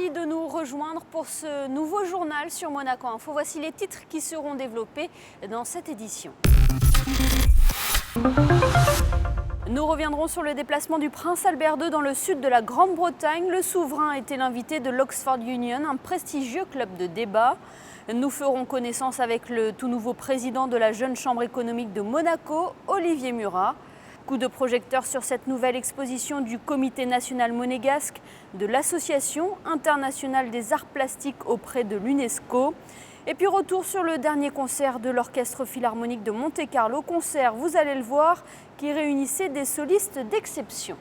Merci de nous rejoindre pour ce nouveau journal sur Monaco Info. Voici les titres qui seront développés dans cette édition. Nous reviendrons sur le déplacement du prince Albert II dans le sud de la Grande-Bretagne. Le souverain était l'invité de l'Oxford Union, un prestigieux club de débat. Nous ferons connaissance avec le tout nouveau président de la Jeune Chambre économique de Monaco, Olivier Murat. Coup de projecteur sur cette nouvelle exposition du Comité national monégasque, de l'Association internationale des arts plastiques auprès de l'UNESCO. Et puis retour sur le dernier concert de l'Orchestre philharmonique de Monte-Carlo, concert, vous allez le voir, qui réunissait des solistes d'exception.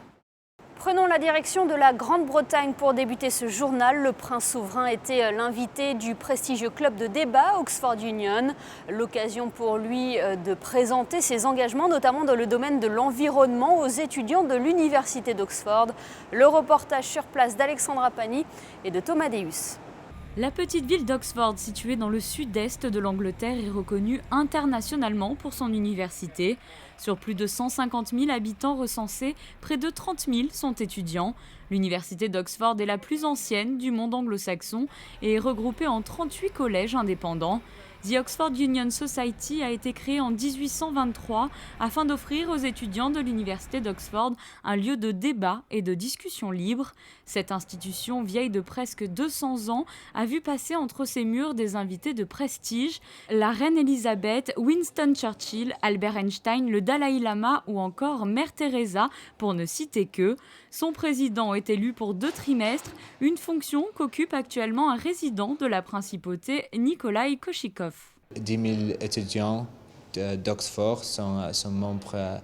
Prenons la direction de la Grande-Bretagne pour débuter ce journal. Le prince souverain était l'invité du prestigieux club de débat Oxford Union. L'occasion pour lui de présenter ses engagements, notamment dans le domaine de l'environnement, aux étudiants de l'université d'Oxford. Le reportage sur place d'Alexandra Pani et de Thomas Deus. La petite ville d'Oxford, située dans le sud-est de l'Angleterre, est reconnue internationalement pour son université. Sur plus de 150 000 habitants recensés, près de 30 000 sont étudiants. L'université d'Oxford est la plus ancienne du monde anglo-saxon et est regroupée en 38 collèges indépendants. The Oxford Union Society a été créée en 1823 afin d'offrir aux étudiants de l'université d'Oxford un lieu de débat et de discussion libre. Cette institution, vieille de presque 200 ans, a vu passer entre ses murs des invités de prestige, la reine Elisabeth, Winston Churchill, Albert Einstein, le Dalai Lama ou encore Mère Teresa, pour ne citer qu'eux. Son président est élu pour 2 trimestres, une fonction qu'occupe actuellement un résident de la principauté, Nikolai Koshikov. 10 000 étudiants d'Oxford sont membres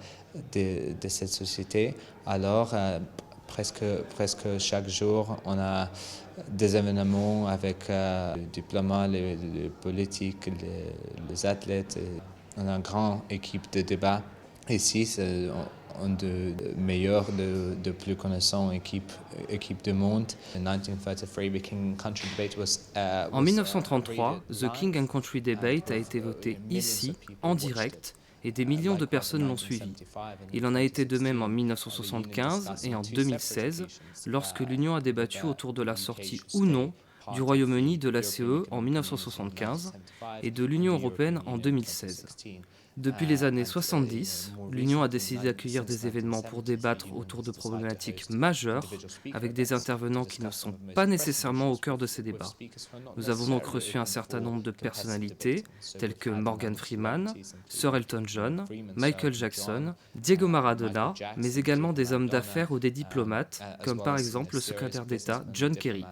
de cette société. Alors, presque chaque jour, on a des événements avec les diplomates, les politiques, les athlètes. On a une grande équipe de débat. Ici, c'est une des meilleures, de plus connaissantes équipes du monde. En 1933, The King and Country Debate a été voté ici, en direct, et des millions de personnes l'ont suivi. Il en a été de même en 1975 et en 2016, lorsque l'Union a débattu autour de la sortie ou non du Royaume-Uni de la CE en 1975 et de l'Union européenne en 2016. Depuis les années 70, l'Union a décidé d'accueillir des événements pour débattre autour de problématiques majeures, avec des intervenants qui ne sont pas nécessairement au cœur de ces débats. Nous avons donc reçu un certain nombre de personnalités, telles que Morgan Freeman, Sir Elton John, Michael Jackson, Diego Maradona, mais également des hommes d'affaires ou des diplomates, comme par exemple le secrétaire d'État John Kerry.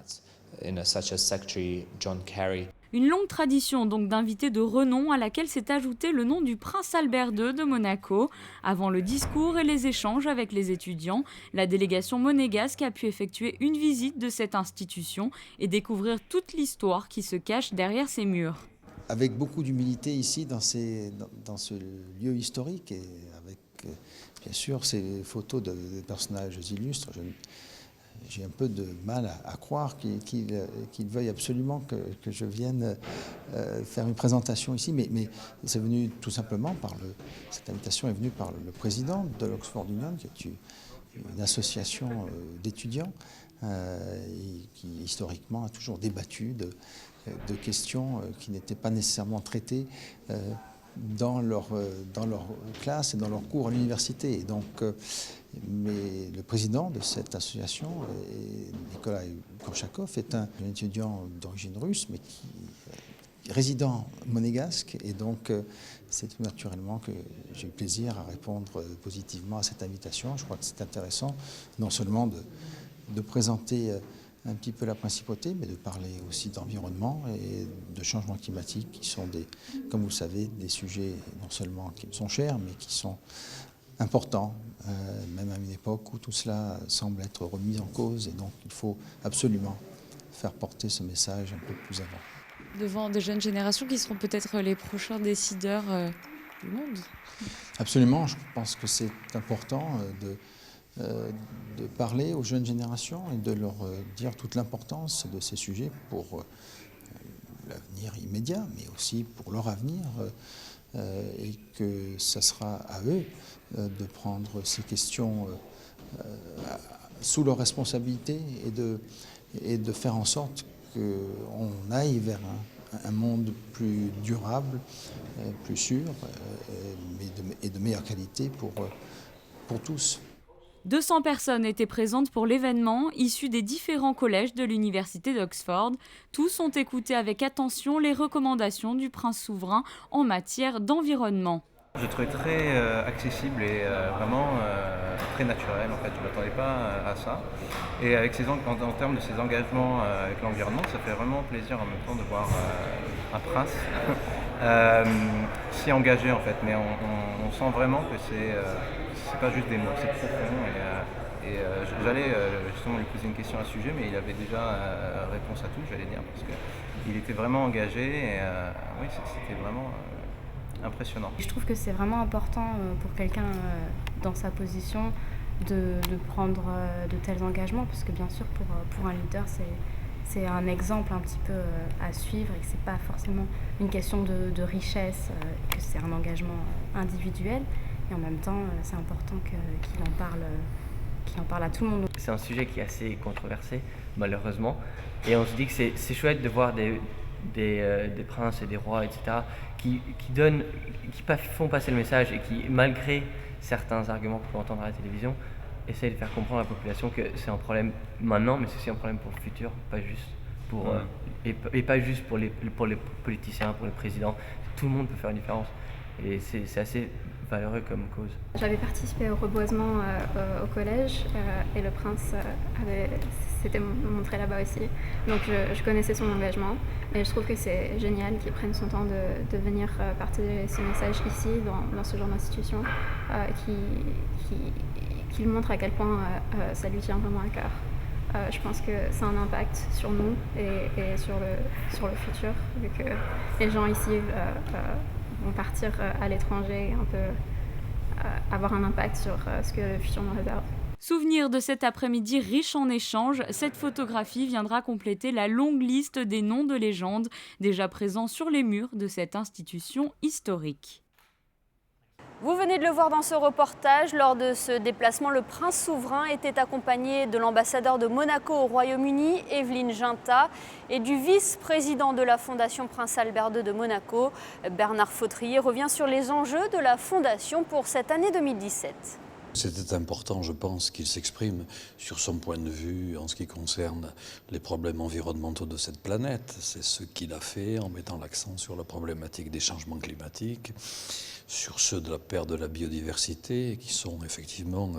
Une longue tradition donc d'invités de renom à laquelle s'est ajouté le nom du prince Albert II de Monaco. Avant le discours et les échanges avec les étudiants, la délégation monégasque a pu effectuer une visite de cette institution et découvrir toute l'histoire qui se cache derrière ses murs. Avec beaucoup d'humilité ici dans ce lieu historique et avec bien sûr ces photos de personnages illustres, j'ai un peu de mal à croire qu'il veuille absolument que je vienne faire une présentation ici, mais c'est venu tout simplement cette invitation est venue par le président de l'Oxford Union, qui est une association d'étudiants qui historiquement a toujours débattu de questions qui n'étaient pas nécessairement traitées dans leur classe et dans leurs cours à l'université. Et donc, mais le président de cette association, Nikolai Koshikov, est un étudiant d'origine russe, mais qui est résident monégasque. Et donc, c'est tout naturellement que j'ai eu plaisir à répondre positivement à cette invitation. Je crois que c'est intéressant, non seulement de présenter un petit peu la principauté, mais de parler aussi d'environnement et de changement climatique, qui sont, comme vous le savez, des sujets non seulement qui me sont chers, mais qui sont importants, même à une époque où tout cela semble être remis en cause. Et donc, il faut absolument faire porter ce message un peu plus avant. Devant des jeunes générations qui seront peut-être les prochains décideurs du monde. Absolument, je pense que c'est important de parler aux jeunes générations et de leur dire toute l'importance de ces sujets pour l'avenir immédiat, mais aussi pour leur avenir, et que ce sera à eux de prendre ces questions sous leur responsabilité et de faire en sorte qu'on aille vers un monde plus durable, plus sûr et de meilleure qualité pour tous. 200 personnes étaient présentes pour l'événement, issues des différents collèges de l'université d'Oxford. Tous ont écouté avec attention les recommandations du prince souverain en matière d'environnement. Je trouvais très accessible et vraiment très naturel. En fait, je ne m'attendais pas à ça. Et avec en termes de ses engagements avec l'environnement, ça fait vraiment plaisir en même temps de voir un prince si engagé en fait. Mais on sent vraiment que c'est pas juste des mots, c'est profond. J'allais justement lui poser une question à ce sujet, mais il avait déjà réponse à tout, j'allais dire, parce qu'il était vraiment engagé. Et oui, c'était vraiment impressionnant. Je trouve que c'est vraiment important pour quelqu'un dans sa position de prendre de tels engagements, parce que bien sûr pour un leader c'est un exemple un petit peu à suivre et que c'est pas forcément une question de richesse, que c'est un engagement individuel et en même temps c'est important qu'il en parle à tout le monde. C'est un sujet qui est assez controversé malheureusement et on se dit que c'est chouette de voir des princes et des rois, etc., qui font passer le message et qui, malgré certains arguments qu'on peut entendre à la télévision, essayent de faire comprendre à la population que c'est un problème maintenant, mais c'est aussi un problème pour le futur, pas juste et pas juste pour les politiciens, pour les présidents. Tout le monde peut faire une différence et c'est assez valeureux comme cause. J'avais participé au reboisement au collège et le prince s'était montré là-bas aussi. Donc je connaissais son engagement et je trouve que c'est génial qu'il prenne son temps de venir partager ce message ici, dans ce genre d'institution, qu'il montre à quel point ça lui tient vraiment à cœur. Je pense que ça a un impact sur nous et sur le futur, vu que les gens ici vont partir à l'étranger et un peu avoir un impact sur ce que le futur nous réserve. Souvenir de cet après-midi riche en échanges, cette photographie viendra compléter la longue liste des noms de légendes déjà présents sur les murs de cette institution historique. Vous venez de le voir dans ce reportage, lors de ce déplacement, le prince souverain était accompagné de l'ambassadeur de Monaco au Royaume-Uni, Evelyne Ginta, et du vice-président de la Fondation Prince Albert II de Monaco, Bernard Fautrier, revient sur les enjeux de la Fondation pour cette année 2017. C'était important, je pense, qu'il s'exprime sur son point de vue en ce qui concerne les problèmes environnementaux de cette planète. C'est ce qu'il a fait en mettant l'accent sur la problématique des changements climatiques, sur ceux de la perte de la biodiversité, qui sont effectivement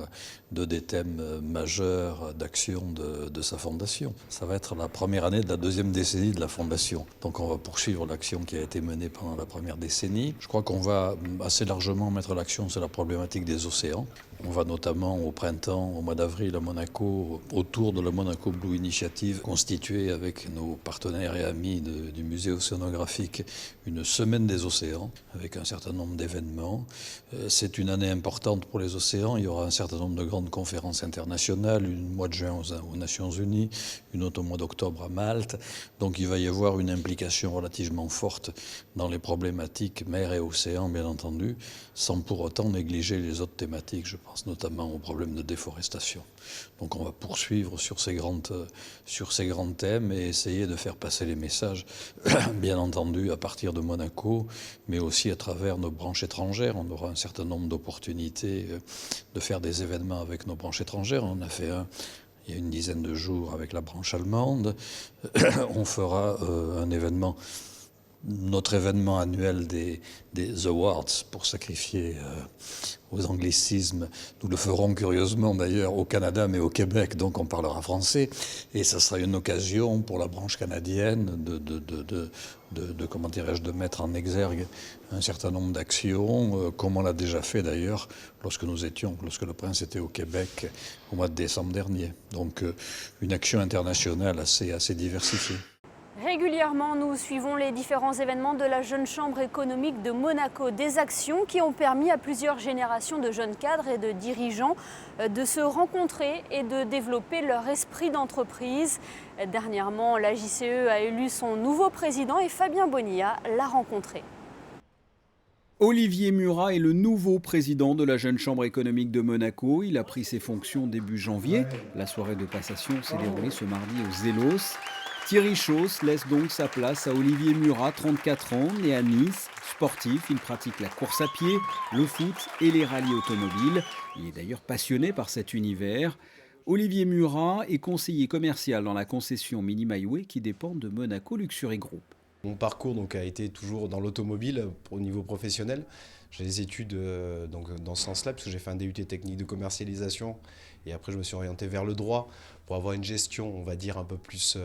deux des thèmes majeurs d'action de sa fondation. Ça va être la première année de la deuxième décennie de la fondation. Donc on va poursuivre l'action qui a été menée pendant la première décennie. Je crois qu'on va assez largement mettre l'action sur la problématique des océans. On va notamment au printemps, au mois d'avril à Monaco, autour de la Monaco Blue Initiative, constituer avec nos partenaires et amis du musée océanographique une semaine des océans, avec un certain nombre d'événements. C'est une année importante pour les océans. Il y aura un certain nombre de grandes conférences internationales, une au mois de juin aux Nations Unies, une autre au mois d'octobre à Malte. Donc il va y avoir une implication relativement forte dans les problématiques mer et océan, bien entendu, sans pour autant négliger les autres thématiques. Je pense notamment aux problèmes de déforestation. Donc on va poursuivre sur ces grands thèmes et essayer de faire passer les messages, bien entendu, à partir de Monaco, mais aussi à travers nos branches étrangères. On aura un certain nombre d'opportunités de faire des événements avec nos branches étrangères. On en a fait un il y a une dizaine de jours avec la branche allemande. On fera un événement, notre événement annuel des Awards, pour sacrifier aux anglicismes. Nous le ferons curieusement d'ailleurs au Canada, mais au Québec, donc on parlera français. Et ça sera une occasion pour la branche canadienne de mettre en exergue un certain nombre d'actions, comme on l'a déjà fait d'ailleurs lorsque le prince était au Québec au mois de décembre dernier. Donc une action internationale assez diversifiée. Régulièrement, nous suivons les différents événements de la Jeune Chambre économique de Monaco, des actions qui ont permis à plusieurs générations de jeunes cadres et de dirigeants de se rencontrer et de développer leur esprit d'entreprise. Dernièrement, la JCE a élu son nouveau président et Fabien Bonilla l'a rencontré. Olivier Murat est le nouveau président de la Jeune Chambre économique de Monaco. Il a pris ses fonctions début janvier. La soirée de passation s'est déroulée ce mardi au Zélos. Thierry Chausse laisse donc sa place à Olivier Murat, 34 ans, né à Nice. Sportif, il pratique la course à pied, le foot et les rallyes automobiles. Il est d'ailleurs passionné par cet univers. Olivier Murat est conseiller commercial dans la concession Mini My Way qui dépend de Monaco Luxury Group. Mon parcours a été toujours dans l'automobile au niveau professionnel. J'ai des études dans ce sens-là, parce que j'ai fait un DUT technique de commercialisation et après je me suis orienté vers le droit pour avoir une gestion, on va dire, un peu plus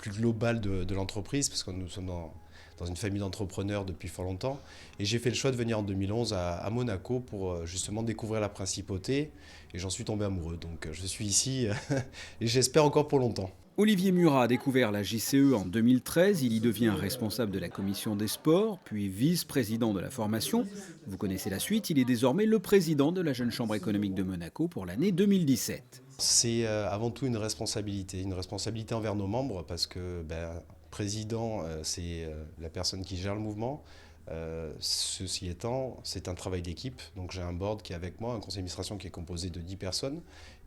globale de l'entreprise, parce que nous sommes dans une famille d'entrepreneurs depuis fort longtemps. Et j'ai fait le choix de venir en 2011 à Monaco pour justement découvrir la principauté et j'en suis tombé amoureux. Donc je suis ici et j'espère encore pour longtemps. Olivier Murat a découvert la JCE en 2013. Il y devient responsable de la commission des sports, puis vice-président de la formation. Vous connaissez la suite, il est désormais le président de la Jeune Chambre économique de Monaco pour l'année 2017. C'est avant tout une responsabilité envers nos membres, parce que président, c'est la personne qui gère le mouvement. Ceci étant, c'est un travail d'équipe. Donc j'ai un board qui est avec moi, un conseil d'administration qui est composé de 10 personnes.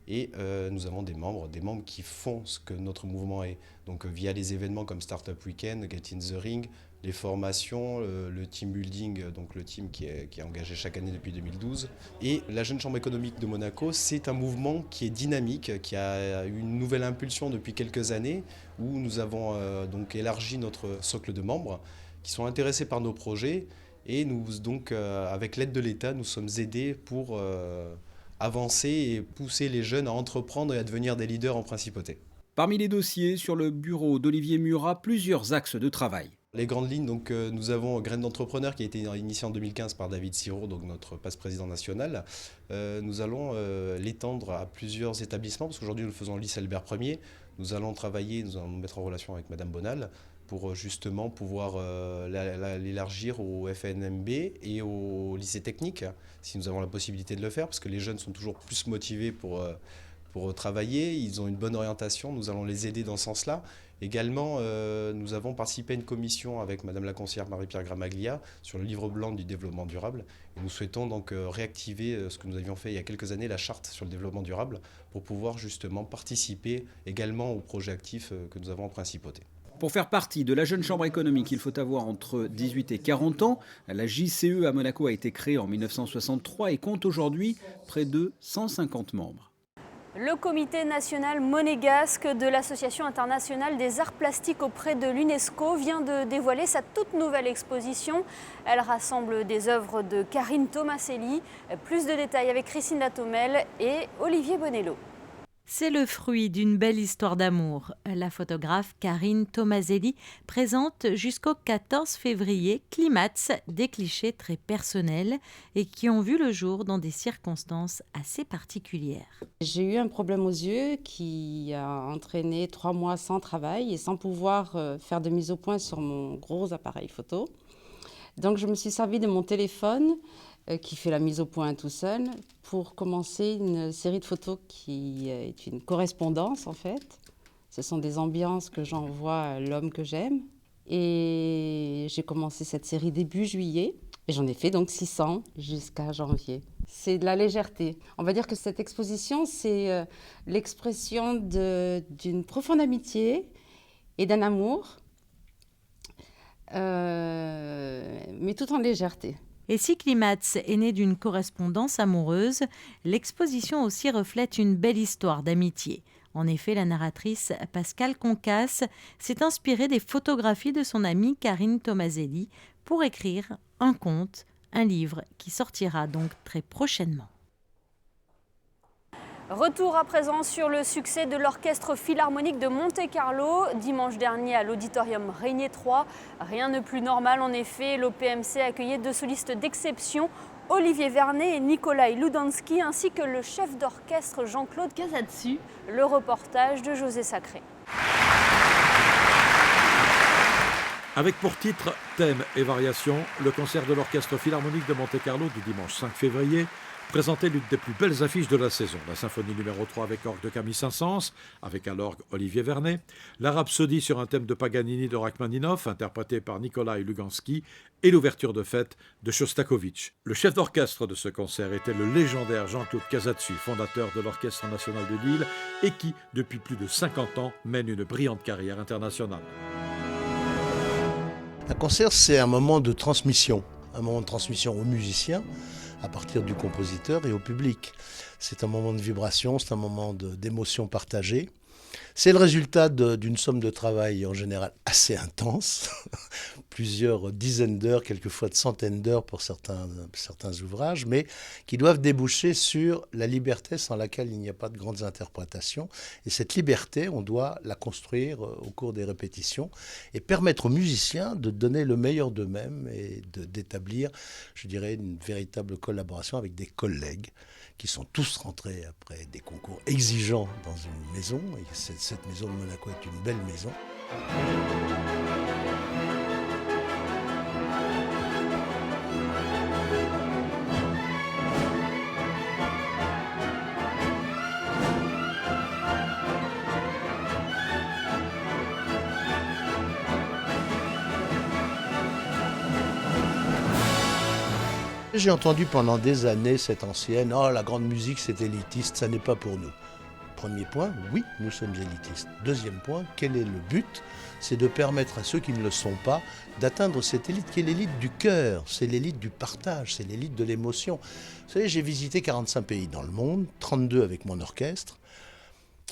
Et nous avons des membres qui font ce que notre mouvement est. Donc via les événements comme Startup Weekend, Get in the Ring, les formations, le team building, donc le team qui est engagé chaque année depuis 2012. Et la Jeune Chambre économique de Monaco, c'est un mouvement qui est dynamique, qui a eu une nouvelle impulsion depuis quelques années, où nous avons donc élargi notre socle de membres qui sont intéressés par nos projets. Et nous, donc, avec l'aide de l'État, nous sommes aidés pour avancer et pousser les jeunes à entreprendre et à devenir des leaders en principauté. Parmi les dossiers sur le bureau d'Olivier Murat, plusieurs axes de travail. Les grandes lignes, donc, nous avons Graines d'entrepreneur qui a été initié en 2015 par David Siro, donc notre passe-président national. Nous allons l'étendre à plusieurs établissements, parce qu'aujourd'hui nous le faisons au lycée Albert Ier. Nous allons nous mettre en relation avec Madame Bonal pour justement pouvoir l'élargir au FNMB et au lycée technique, si nous avons la possibilité de le faire, parce que les jeunes sont toujours plus motivés pour travailler, ils ont une bonne orientation, nous allons les aider dans ce sens-là. Également, nous avons participé à une commission avec Madame la conseillère Marie-Pierre Gramaglia sur le livre blanc du développement durable. Et nous souhaitons donc réactiver ce que nous avions fait il y a quelques années, la charte sur le développement durable, pour pouvoir justement participer également aux projets actifs que nous avons en principauté. Pour faire partie de la Jeune Chambre économique, il faut avoir entre 18 et 40 ans. La JCE à Monaco a été créée en 1963 et compte aujourd'hui près de 150 membres. Le comité national monégasque de l'Association internationale des arts plastiques auprès de l'UNESCO vient de dévoiler sa toute nouvelle exposition. Elle rassemble des œuvres de Karine Tomaselli. Plus de détails avec Christine Latomel et Olivier Bonello. C'est le fruit d'une belle histoire d'amour. La photographe Karine Tomaselli présente jusqu'au 14 février Climats, des clichés très personnels et qui ont vu le jour dans des circonstances assez particulières. J'ai eu un problème aux yeux qui a entraîné 3 mois sans travail et sans pouvoir faire de mise au point sur mon gros appareil photo. Donc je me suis servi de mon téléphone qui fait la mise au point tout seul, pour commencer une série de photos qui est une correspondance en fait. Ce sont des ambiances que j'envoie à l'homme que j'aime. Et j'ai commencé cette série début juillet, et j'en ai fait donc 600 jusqu'à janvier. C'est de la légèreté. On va dire que cette exposition, c'est l'expression d'une profonde amitié et d'un amour, mais tout en légèreté. Et si Climats est né d'une correspondance amoureuse, l'exposition aussi reflète une belle histoire d'amitié. En effet, la narratrice Pascale Concasse s'est inspirée des photographies de son amie Karine Tomaselli pour écrire un conte, un livre qui sortira donc très prochainement. Retour à présent sur le succès de l'Orchestre Philharmonique de Monte-Carlo. Dimanche dernier à l'Auditorium Régnier 3. Rien de plus normal en effet. L'OPMC accueillait 2 solistes d'exception, Olivier Vernet et Nikolai Ludansky, ainsi que le chef d'orchestre Jean-Claude Casatsu. Le reportage de José Sacré. Avec pour titre Thème et variations, le concert de l'Orchestre Philharmonique de Monte-Carlo du dimanche 5 février présentait l'une des plus belles affiches de la saison. La symphonie numéro 3 avec orgue de Camille Saint-Saëns, avec à l'orgue Olivier Vernet, la Rhapsodie sur un thème de Paganini de Rachmaninoff, interprété par Nikolai Luganski, et l'ouverture de fête de Shostakovich. Le chef d'orchestre de ce concert était le légendaire Jean-Claude Casatsu, fondateur de l'Orchestre national de Lille, et qui, depuis plus de 50 ans, mène une brillante carrière internationale. Un concert, c'est un moment de transmission aux musiciens, à partir du compositeur et au public. C'est un moment de vibration, c'est un moment d'émotion partagée. C'est le résultat d'une somme de travail en général assez intense, plusieurs dizaines d'heures, quelquefois de centaines d'heures pour certains ouvrages, mais qui doivent déboucher sur la liberté sans laquelle il n'y a pas de grandes interprétations. Et cette liberté, on doit la construire au cours des répétitions et permettre aux musiciens de donner le meilleur d'eux-mêmes et d'établir, je dirais, une véritable collaboration avec des collègues qui sont tous rentrés après des concours exigeants dans une maison. Et cette maison de Monaco est une belle maison. J'ai entendu pendant des années cette ancienne « Oh, la grande musique, c'est élitiste, ça n'est pas pour nous ». Premier point, oui, nous sommes élitistes. Deuxième point, quel est le but? C'est de permettre à ceux qui ne le sont pas d'atteindre cette élite qui est l'élite du cœur, c'est l'élite du partage, c'est l'élite de l'émotion. Vous savez, j'ai visité 45 pays dans le monde, 32 avec mon orchestre.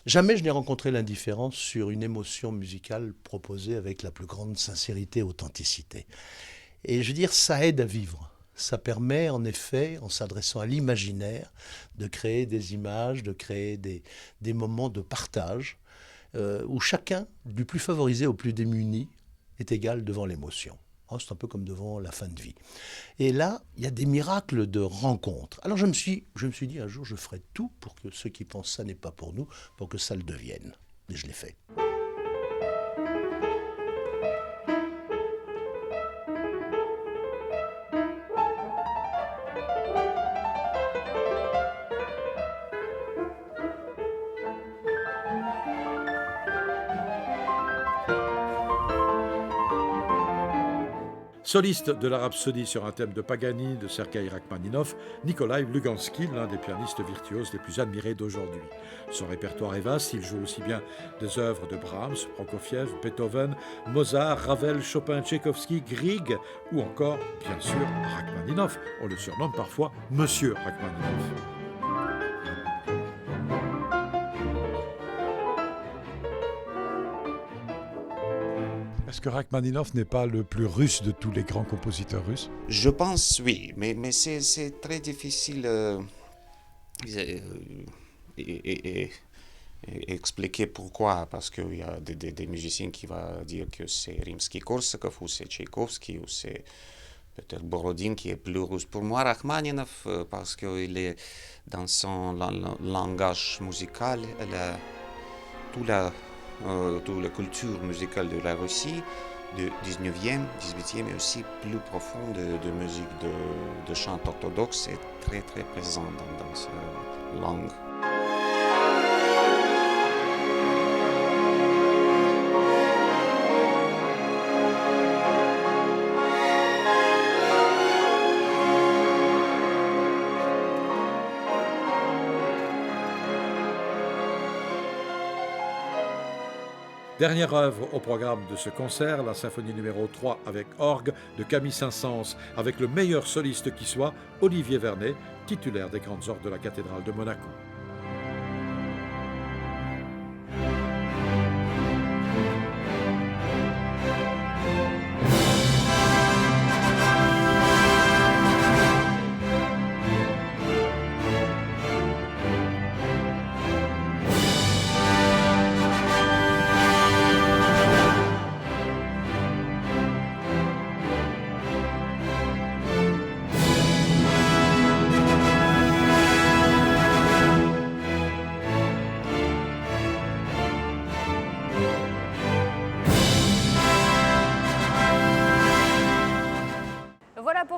Jamais je n'ai rencontré l'indifférence sur une émotion musicale proposée avec la plus grande sincérité et authenticité. Et je veux dire, ça aide à vivre. Ça permet en effet, en s'adressant à l'imaginaire, de créer des images, de créer des moments de partage où chacun, du plus favorisé au plus démuni, est égal devant l'émotion. C'est un peu comme devant la fin de vie. Et là, il y a des miracles de rencontres. Alors je me suis dit un jour, je ferai tout pour que ceux qui pensent ça n'est pas pour nous, pour que ça le devienne. Et je l'ai fait. Soliste de la Rhapsodie sur un thème de Paganini de Sergueï Rachmaninoff, Nikolai Luganski, l'un des pianistes virtuoses les plus admirés d'aujourd'hui. Son répertoire est vaste, il joue aussi bien des œuvres de Brahms, Prokofiev, Beethoven, Mozart, Ravel, Chopin, Tchaïkovski, Grieg ou encore, bien sûr, Rachmaninoff. On le surnomme parfois Monsieur Rachmaninoff. Est-ce que Rachmaninoff n'est pas le plus russe de tous les grands compositeurs russes? Je pense oui, mais c'est très difficile expliquer pourquoi, parce qu'il y a des musiciens qui vont dire que c'est Rimsky-Korsakov, ou c'est Tchaïkovski, ou c'est peut-être Borodine qui est plus russe. Pour moi, Rachmaninoff, parce qu'il est dans son langage musical, toute la culture musicale de la Russie, du 19e, 18e et aussi plus profonde de musique de chant orthodoxe est très très présente dans cette langue. Dernière œuvre au programme de ce concert, la symphonie numéro 3 avec orgue de Camille Saint-Saëns, avec le meilleur soliste qui soit, Olivier Vernet, titulaire des grandes orgues de la cathédrale de Monaco.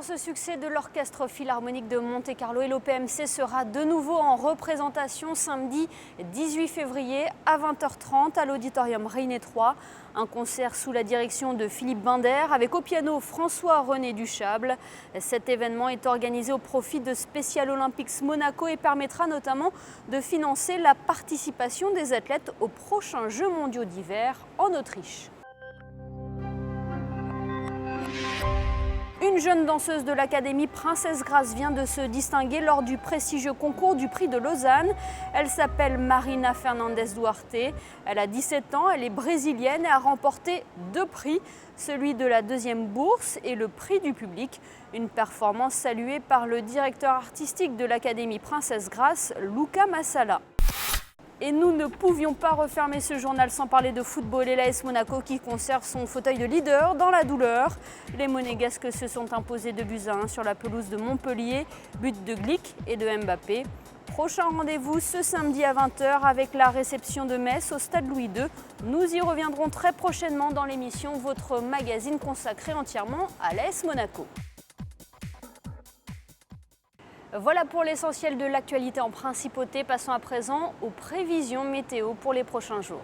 pour ce succès de l'Orchestre Philharmonique de Monte-Carlo et l'OPMC sera de nouveau en représentation samedi 18 février à 20h30 à l'Auditorium Reinet 3. Un concert sous la direction de Philippe Binder avec au piano François-René Duchâble. Cet événement est organisé au profit de Special Olympics Monaco et permettra notamment de financer la participation des athlètes aux prochains Jeux mondiaux d'hiver en Autriche. Une jeune danseuse de l'Académie Princesse Grace vient de se distinguer lors du prestigieux concours du prix de Lausanne. Elle s'appelle Marina Fernandez Duarte. Elle a 17 ans, elle est brésilienne et a remporté 2 prix, celui de la 2e bourse et le prix du public. Une performance saluée par le directeur artistique de l'Académie Princesse Grace, Luca Massala. Et nous ne pouvions pas refermer ce journal sans parler de football et l'AS Monaco qui conserve son fauteuil de leader dans la douleur. Les Monégasques se sont imposés 2-1 sur la pelouse de Montpellier, but de Glick et de Mbappé. Prochain rendez-vous ce samedi à 20h avec la réception de Metz au Stade Louis II. Nous y reviendrons très prochainement dans l'émission, votre magazine consacré entièrement à l'AS Monaco. Voilà pour l'essentiel de l'actualité en principauté. Passons à présent aux prévisions météo pour les prochains jours.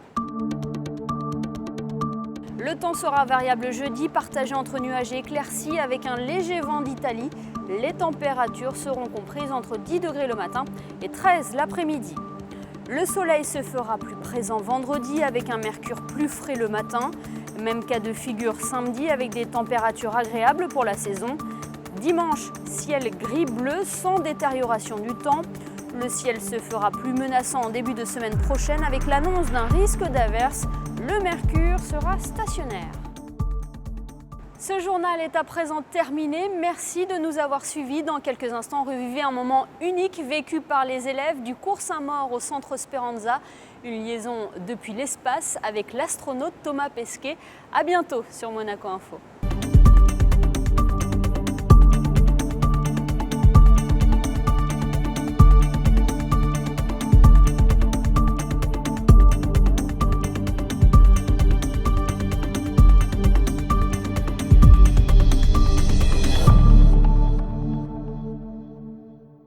Le temps sera variable jeudi, partagé entre nuages et éclaircies avec un léger vent d'Italie. Les températures seront comprises entre 10 degrés le matin et 13 l'après-midi. Le soleil se fera plus présent vendredi avec un mercure plus frais le matin. Même cas de figure samedi avec des températures agréables pour la saison. Dimanche, ciel gris-bleu sans détérioration du temps. Le ciel se fera plus menaçant en début de semaine prochaine avec l'annonce d'un risque d'averse. Le mercure sera stationnaire. Ce journal est à présent terminé. Merci de nous avoir suivis. Dans quelques instants, revivez un moment unique vécu par les élèves du cours Saint-Maur au centre Speranza. Une liaison depuis l'espace avec l'astronaute Thomas Pesquet. À bientôt sur Monaco Info.